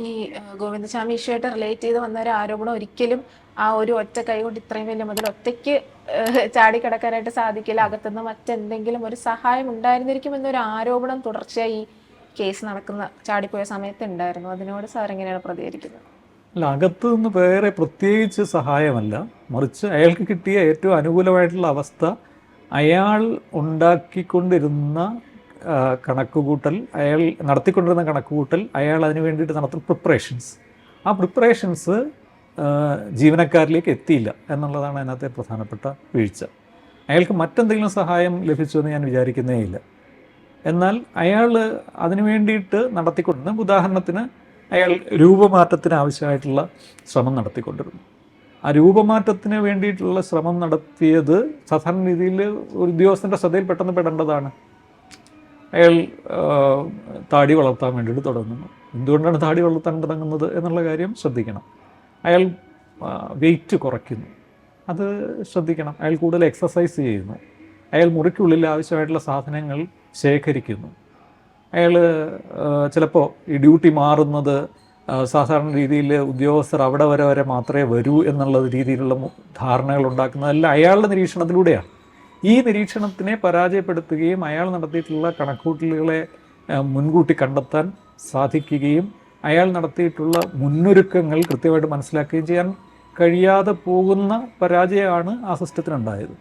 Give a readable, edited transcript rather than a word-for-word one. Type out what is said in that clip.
ഈ ഗോവിന്ദസ്വാമി ഇഷ്യൂമായിട്ട് റിലേറ്റ് ചെയ്ത് വന്ന ഒരു ആരോപണം ഒരിക്കലും ആ ഒരു ഒറ്റ കൈ കൊണ്ട് ഇത്രയും വലിയ മുതൽ ഒറ്റയ്ക്ക് ചാടിക്കടക്കാനായിട്ട് സാധിക്കില്ല, അകത്തുനിന്ന് മറ്റെന്തെങ്കിലും ഒരു സഹായം ഉണ്ടായിരുന്നിരിക്കും എന്നൊരു ആരോപണം തുടർച്ചയായി ഈ കേസ് നടക്കുന്ന ചാടിപ്പോയ സമയത്ത് ഉണ്ടായിരുന്നു. അതിനോട് സാർ എങ്ങനെയാണ് പ്രതികരിക്കുന്നത്? അല്ല, അകത്തു നിന്ന് വേറെ പ്രത്യേകിച്ച് സഹായമല്ല, മറിച്ച് അയാൾക്ക് കിട്ടിയ ഏറ്റവും അനുകൂലമായിട്ടുള്ള അവസ്ഥ അയാൾ ഉണ്ടാക്കിക്കൊണ്ടിരുന്ന കണക്കുകൂട്ടൽ, അയാൾ നടത്തിക്കൊണ്ടിരുന്ന കണക്കുകൂട്ടൽ, അയാൾ അതിന് വേണ്ടിയിട്ട് നടത്തുന്ന പ്രിപ്പറേഷൻസ്, ആ പ്രിപ്പറേഷൻസ് ജീവനക്കാരിലേക്ക് എത്തിയില്ല എന്നുള്ളതാണ് അതിനകത്തെ പ്രധാനപ്പെട്ട വീഴ്ച. അയാൾക്ക് മറ്റെന്തെങ്കിലും സഹായം ലഭിച്ചുവെന്ന് ഞാൻ വിചാരിക്കുന്നേ ഇല്ല. എന്നാൽ അയാൾ അതിനു വേണ്ടിയിട്ട് നടത്തിക്കൊണ്ടിരുന്ന, ഉദാഹരണത്തിന് അയാൾ രൂപമാറ്റത്തിന് ആവശ്യമായിട്ടുള്ള ശ്രമം നടത്തിക്കൊണ്ടിരുന്നു. ആ രൂപമാറ്റത്തിന് വേണ്ടിയിട്ടുള്ള ശ്രമം നടത്തിയത് സാധാരണ രീതിയിൽ ഒരു ഉദ്യോഗസ്ഥൻ്റെ ശ്രദ്ധയിൽ പെട്ടെന്ന് പെടേണ്ടതാണ്. അയാൾ താടി വളർത്താൻ വേണ്ടിയിട്ട് തുടങ്ങുന്നു. എന്തുകൊണ്ടാണ് താടി വളർത്താൻ തുടങ്ങുന്നത് എന്നുള്ള കാര്യം ശ്രദ്ധിക്കണം. അയാൾ വെയിറ്റ് കുറയ്ക്കുന്നു, അത് ശ്രദ്ധിക്കണം. അയാൾ കൂടുതൽ എക്സസൈസ് ചെയ്യുന്നു. അയാൾ മുറിക്കുള്ളിൽ ആവശ്യമായിട്ടുള്ള സാധനങ്ങൾ ശേഖരിക്കുന്നു. അയാൾ ചിലപ്പോൾ ഈ ഡ്യൂട്ടി മാറുന്നത് സാധാരണ രീതിയിൽ ഉദ്യോഗസ്ഥർ അവിടെ വരെ മാത്രമേ വരൂ എന്നുള്ള രീതിയിലുള്ള ധാരണകൾ ഉണ്ടാക്കുന്നതെല്ലാം അയാളുടെ നിരീക്ഷണത്തിലൂടെയാണ്. ഈ നിരീക്ഷണത്തിനെ പരാജയപ്പെടുത്തുകയും അയാൾ നടത്തിയിട്ടുള്ള കണക്കൂട്ടലുകളെ മുൻകൂട്ടി കണ്ടെത്താൻ സാധിക്കുകയും അയാൾ നടത്തിയിട്ടുള്ള മുന്നൊരുക്കങ്ങൾ കൃത്യമായിട്ട് മനസ്സിലാക്കുകയും ചെയ്യാൻ കഴിയാതെ പോകുന്ന പരാജയമാണ് ആ സിസ്റ്റത്തിനുണ്ടായത്.